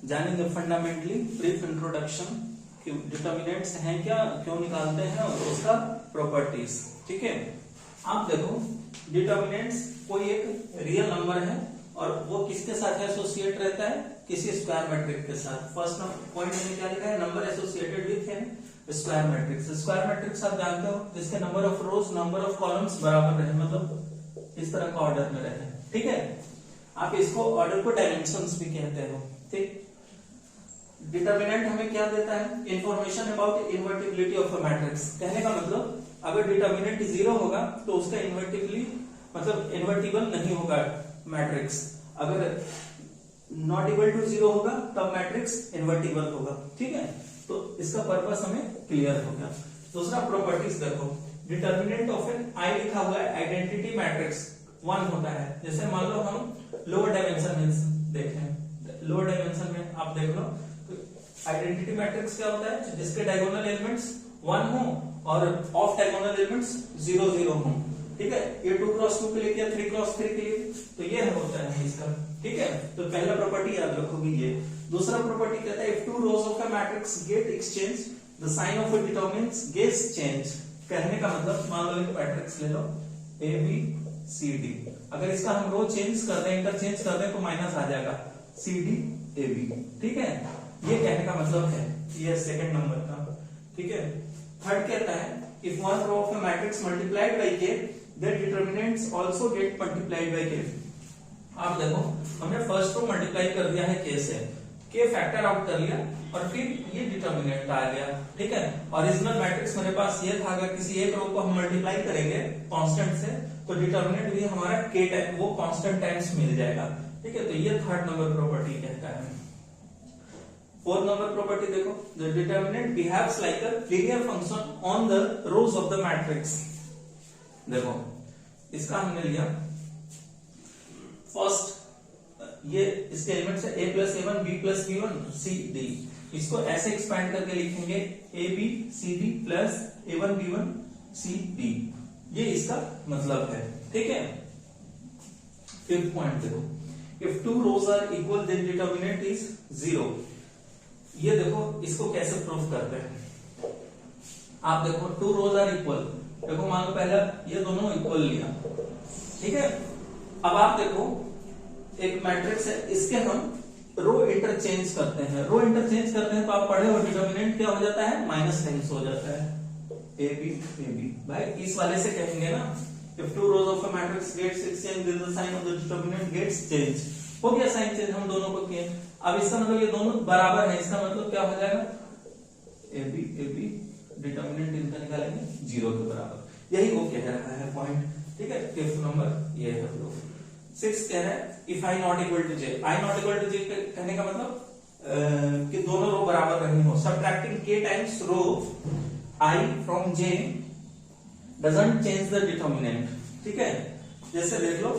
जानेंगे fundamentally brief introduction कि determinants हैं क्या, क्यों निकालते हैं और उसका प्रॉपर्टीज। ठीक है, आप देखो डिटर्मिनेंट्स कोई एक रियल नंबर है और वो किसके साथ एसोसिएट रहता है, किसी स्क्वायर मैट्रिक्स के साथ। फर्स्ट पॉइंट मैंने क्या लिखा है, number associated with square matrix. Square matrix आप जानते हो जिसके number of rose number of columns बराबर रहे, मतलब इस तरह का ऑर्डर में रहे। ठीक है, आप इसको ऑर्डर को डायमेंशंस भी कहते हो। ठीक, डिटर्मिनेंट हमें क्या देता है, information about invertibility of a matrix. कहने का मतलब अगर डिटर्मिनेंट 0 होगा तो उसका इन्वर्टिबली मतलब इन्वर्टिबल नहीं होगा मैट्रिक्स, अगर नॉट इक्वल टू 0 होगा तब मैट्रिक्स इन्वर्टिबल होगा। ठीक है, तो इसका पर्पस हमें क्लियर हो गया। दूसरा प्रॉपर्टीज देखो, डिटर्मिनेंट ऑफ एन आई लिखा हुआ है आइडेंटिटी मैट्रिक्स 1 होता है। जैसे मान लो हम लोअर डायमेंशन में देखें, लोअर डायमेंशन में आप देख लो आइडेंटिटी मैट्रिक्स क्या होता है, जिसके डायगोनल एलिमेंट्स 1 हो और ऑफ डायगोनल एलिमेंट्स 0 0 हो। ठीक है, ये 2x2 के लिए क्या 3x3 के लिए, तो ये होता है इसका। ठीक है, तो पहला प्रॉपर्टी याद रखोगे ये। दूसरा प्रॉपर्टी कहता है if two rows of a matrix get exchange the sign of a determinants gets change. कहने का मतलब मान लो एक मैट्रिक्स ले लो ए बी सी डी, अगर इसका हम रो चेंज कर दें, इंटरचेंज कर दें तो माइनस आ जाएगा सी डी ए बी। ठीक है, ये कहने का मतलब है, ये सेकंड नंबर का। ठीक है, थर्ड कहता है if one row of a matrix multiplied by K their determinants also get multiplied by K. आप देखो हमने फर्स्ट रो मल्टीप्लाई कर दिया है के से, के फैक्टर आउट कर लिया और फिर ये डिटरमिनेंट आ गया। ठीक है, ओरिजिनल मैट्रिक्स मेरे पास ये था, अगर किसी एक रो को हम मल्टीप्लाई करेंगे कांस्टेंट से तो डिटरमिनेंट भी हमारा के टाइम वो कांस्टेंट टाइम्स मिल जाएगा। ठीक है, तो ये थर्ड नंबर प्रॉपर्टी कहता है। फोर्थ नंबर प्रॉपर्टी देखो, the determinant behaves like a linear function on the rose of the matrix. देखो इसका हमने लिया फर्स्ट, ये इसके एलिमेंट्स है a plus a1 b plus b1 c d। इसको ऐसे एक्सपैंड करके लिखेंगे a b c d plus a1 b1 c d, ये इसका मतलब है। ठीक है, फिफ्थ पॉइंट देखो, if two rows are equal then determinant is 0। ये देखो इसको कैसे प्रूफ करते हैं, आप देखो टू रोज आर इक्वल, देखो मान लो पहला ये दोनों इक्वल लिया। ठीक है, अब आप देखो एक मैट्रिक्स है, इसके हम रो इंटरचेंज करते हैं, रो इंटरचेंज करते हैं तो आप पढ़े हो डिटरमिनेंट क्या हो जाता है, माइनस साइंस हो जाता है ए बी भाई। इस वाले से कहेंगे ना if two rows of a matrix gets exchange then the sign of the determinant gets change. हो गया साइन चेंज, हम दोनों को किए। अब इसका मतलब ये दोनों बराबर है, इसका मतलब क्या हो जाएगा ए बी डिटरमिनेंट इनका निकालेंगे 0 के बराबर, यही वो कह रहा है पॉइंट। ठीक है, फिफ्थ नंबर ये है प्रूफ। सिक्स कह रहा है if I not equal to J, I not equal to J कहने का मतलब कि दोनों रो बराबर नहीं हो, subtracting K times row I from J doesn't change the determinant. ठीक है, जैसे देख लो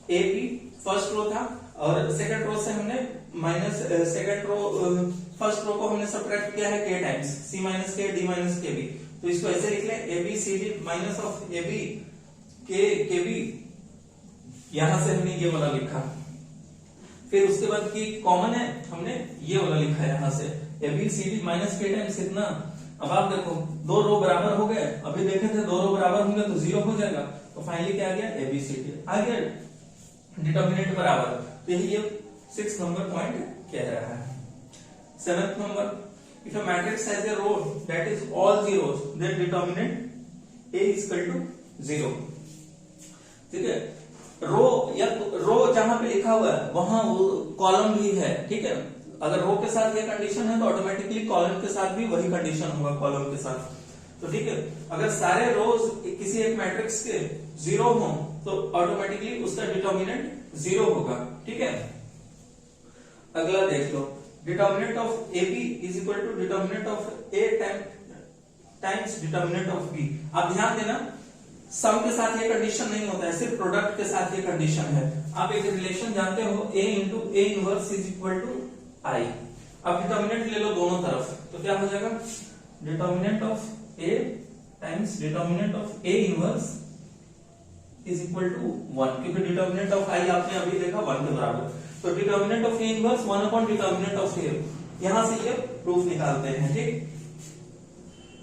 ए बी फर्स्ट रो था और सेकंड रो से हमने minus second row first row को हमने सब्ट्रैक्ट किया है K times C minus K D minus K B, तो इसको ऐसे लिख लें A B C D minus of A B K B. यहां से हमने ये वाला लिखा, फिर उसके बाद की कॉमन है हमने ये वाला लिखा है यहां से A B C D minus K times इतना। अब आप देखो दो रो बराबर हो गए, अभी देखे थे दो रो बराबर होंगे तो 0 हो जाएगा, तो फाइनली क्या आ गया ए बी सी डी आ गया, डिटरमिनेंट बराबर। तो यही ये 6 नंबर पॉइंट कह रहा है। 7th number, if a matrix has a row that is all zeros then determinant A is equal to 0। ठीक है, रो या रो जहां पे लिखा हुआ है वहां वो कॉलम भी है। ठीक है, अगर रो के साथ ये कंडीशन है तो ऑटोमेटिकली कॉलम के साथ भी वही कंडीशन होगा कॉलम के साथ। तो ठीक है, अगर सारे रोज किसी एक मैट्रिक्स के 0 हो तो ऑटोमेटिकली उसका डिटरमिनेंट 0 होगा। ठीक है, अगला देख लो, determinant of A B is equal to determinant of A times determinant of B. आप ध्यान देना सम के साथ ये कंडीशन नहीं होता है, सिर्फ प्रोडक्ट के साथ ये कंडीशन है। आप एक रिलेशन जानते हो A into A inverse is equal to I. अब डिटरमिनेंट ले लो दोनों तरफ, तो क्या हो जाएगा determinant of A times determinant of A inverse is equal to 1, क्योंकि डिटरमिनेंट ऑफ आई आपने अभी देखा 1 के बराबर। तो determinant of A inverse 1 upon determinant of A, यहां से ये प्रूफ निकालते हैं। ठीक,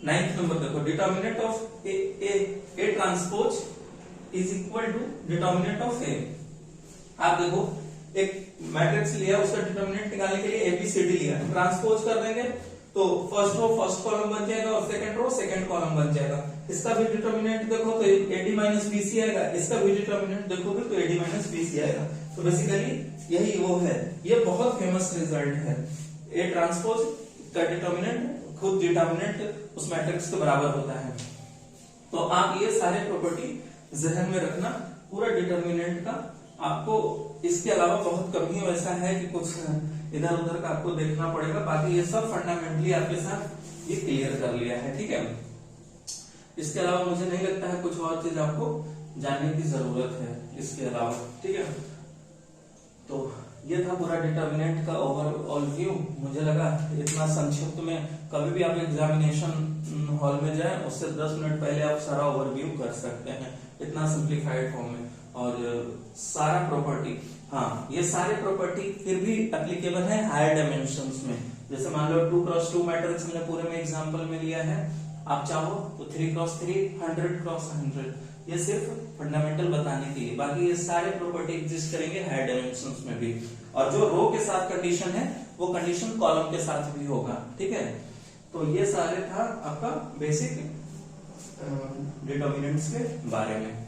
9th नंबर देखो, determinant of A transpose is equal to determinant of A. आप देखो एक मैट्रिक्स लिया, उसका डिटर्मिनेंट निकालने के लिए एबीसीडी लिया, ट्रांसपोज कर देंगे तो फर्स्ट रो फर्स्ट कॉलम बन जाएगा और सेकंड रो सेकंड कॉलम बन जाएगा। इसका भी डिटर्मिनेंट देखो तो एडी माइनस बीसी आएगा, इसका भी डिटर्मिनेंट देखोगे तो एडी माइनस बीसी आएगा। तो बेसिकली यही वो है, ये बहुत फेमस रिजल्ट है। ए ट्रांसपोज का डिटर्मिनेंट खुद डिटर्मिनेंट उस मैट्रिक्स के बराबर होता है। तो आप ये सारे प्रॉपर्टी जहन में रखना, पूरा डिटर्मिनेंट का आपको इसके अलावा बहुत कम ही वैसा है कि कुछ इधर उधर का आपको देखना पड़ेगा, बाकी ये सब फंडामेंटली आपके साथ ये क्लियर कर लिया है। ठीक है, इसके अलावा मुझे नहीं लगता है कुछ और चीज आपको जानने की जरूरत है इसके अलावा। ठीक है, तो ये था पूरा डिटर्मिनेंट का ओवरऑल व्यू। मुझे लगा इतना संक्षिप्त में, कभी भी आप एग्जामिनेशन हॉल में जाएं उससे 10 मिनट पहले आप सारा ओवरव्यू कर सकते हैं, इतना सिंप्लीफाइड फॉर्म में। और सारा प्रॉपर्टी, हाँ ये सारे प्रॉपर्टी फिर भी एप्लीकेबल है हायर डायमेंशंस में। जैसे मान लो 2x2 मैट्रिक्स हमने पूरे में एग्जांपल में लिया है, आप चाहो तो 3x3, 100x100, ये सिर्फ फंडामेंटल बताने के लिए। बाकी ये सारे प्रॉपर्टी एग्जिस्ट करेंगे हायर डायमेंशंस में भी, और जो रो के साथ कंडीशन है वो कंडीशन कॉलम के साथ भी होगा। ठीक है, तो ये सारे था आपका बेसिक डिटर्मिनेंट्स के बारे में।